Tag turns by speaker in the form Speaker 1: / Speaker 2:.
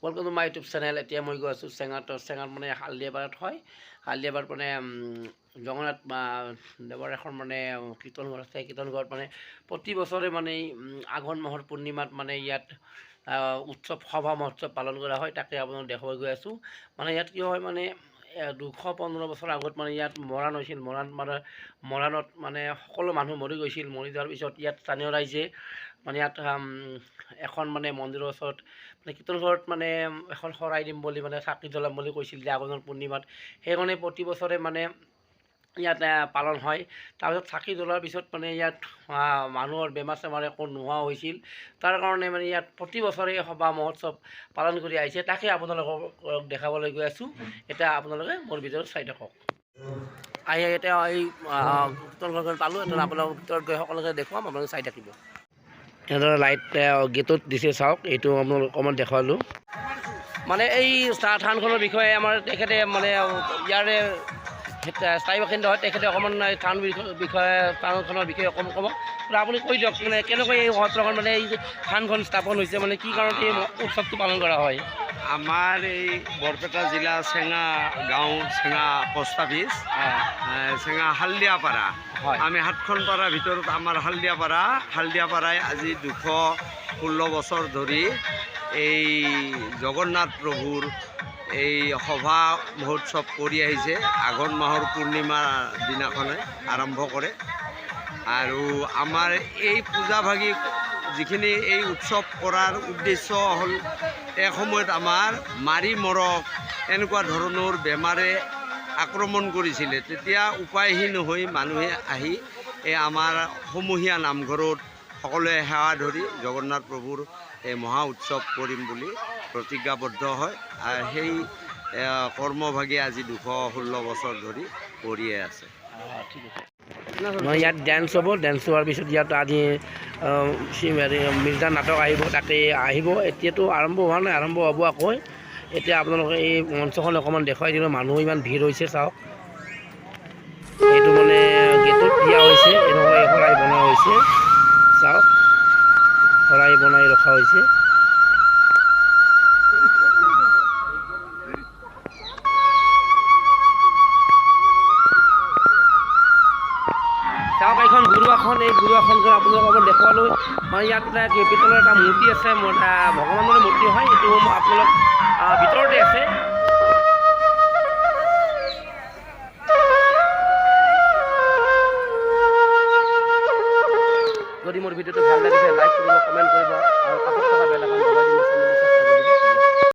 Speaker 1: Welcome to my YouTube channel. এতিয়া মই গৈ আছোঁ চেঙাত মানে হালদিয়াপাৰাত হয়। হালদিয়াপাৰাত মানে জগন্নাথ দেৱৰ এখন মানে কীৰ্তন ঘৰ আছে। কীৰ্তন ঘৰত মানে প্ৰতি বছৰে মানে আঘোণ মাহৰ পূৰ্ণিমাত মানে ইয়াত উৎসৱ সভা মহোৎসৱ পালন কৰা হয়। তাকে আপোনাক দেখুৱাই গৈ আছোঁ। মানে ইয়াত কি হয় মানে 215 বছৰ আগত মানে ইয়াত মৰাণ হৈছিল। মৰাণত মানে সকলো মানুহ মৰি গৈছিল। মৰি যোৱাৰ পিছত ইয়াত স্থানীয় ৰাইজে মানে ইয়াত এখন মানে মন্দিৰৰ ওচৰত মানে কীৰ্তন ঘৰত মানে এখন শৰাই দিম বুলি মানে চাকি জ্বলাম বুলি কৈছিল যে আঘোণৰ পূৰ্ণিমাত। সেইকাৰণে প্ৰতি বছৰে মানে ইয়াত পালন হয়। তাৰপিছত চাকি জ্বলোৱাৰ পিছত মানে ইয়াত মানুহৰ বেমাৰ চেমাৰ একো নোহোৱা হৈছিল। তাৰ কাৰণে মানে ইয়াত প্ৰতি বছৰে সভা মহোৎসৱ পালন কৰি আহিছে। তাকে আপোনালোকক দেখাবলৈ গৈ আছোঁ। এতিয়া আপোনালোকে মোৰ ভিতৰত চাই থাকক। এতিয়া এই কীৰ্তন ঘৰখন পালোঁ। এতিয়া আপোনালোকৰ ভিতৰত গৈ সকলোকে দেখুৱাম, আপোনালোকে চাই থাকিব। এনেদৰে লাইট গেটত দিছে, চাওক। এইটো আপোনালোক অকণমান দেখুৱালোঁ। মানে এই থানখনৰ বিষয়ে আমাৰ তেখেতে মানে ইয়াৰে স্থায়ী বাসিন্দা হয়, তেখেতে অকণমান থানখনৰ বিষয়ে অকণমান ক'ব। আপুনি কৈ দিয়ক মানে কেনেকৈ এই সত্ৰখন মানে এই থানখন স্থাপন হৈছে, মানে কি কাৰণত এই উৎসৱটো পালন কৰা হয়।
Speaker 2: আমাৰ এই বৰপেটা জিলা চেঙা গাঁও, চেঙা পোষ্ট অফিচ, চেঙা হালদিয়াপাৰা। আমি 7খন পাৰাৰ ভিতৰত আমাৰ হালদিয়াপাৰাই আজি 216 বছৰ ধৰি এই জগন্নাথ প্ৰভুৰ এই সভা মহোৎসৱ কৰি আহিছে। আঘোণ মাহৰ পূৰ্ণিমা দিনাখনে আৰম্ভ কৰে। আৰু আমাৰ এই পূজাভাগী যিখিনি এই উৎসৱ কৰাৰ উদ্দেশ্য হ'ল, এসময়ত আমাৰ মাৰি মৰক এনেকুৱা ধৰণৰ বেমাৰে আক্ৰমণ কৰিছিলে। তেতিয়া উপায়হীন হৈ মানুহে আহি এই আমাৰ সমূহীয়া নামঘৰত সকলোৱে সেৱা ধৰি জগন্নাথ প্ৰভুৰ এই মহা উৎসৱ কৰিম বুলি প্ৰতিজ্ঞাবদ্ধ হয়। আৰু সেই কৰ্মভাগী আজি 216 বছৰ ধৰি কৰিয়ে আছে।
Speaker 1: ইয়াত ডেন্স হ'ব। ডেন্স হোৱাৰ পিছত ইয়াত আজি মিৰ্জা নাটক আহিব, তাকে আহিব। এতিয়াতো আৰম্ভ হোৱা নাই, আৰম্ভ হ'ব আকৌ। এতিয়া আপোনালোকে এই মঞ্চখন অকণমান দেখুৱাই দিলোঁ। মানুহ ইমান ভিৰ হৈছে, চাওক। এইটো মানে গেটত দিয়া হৈছে, এনেকুৱা শৰাই বনোৱা হৈছে, চাওক। শৰাই বনাই ৰখা হৈছে। চাওক, এইখন গুৰুৱাখন। এই গুৰুৱাখনখন আপোনালোকক অকণমান দেখুৱালোঁ। মানে ইয়াত পিতলৰ এটা মূৰ্তি আছে, ভগৱানৰে মূৰ্তি হয়। এইটো আপোনালোক ভিতৰতে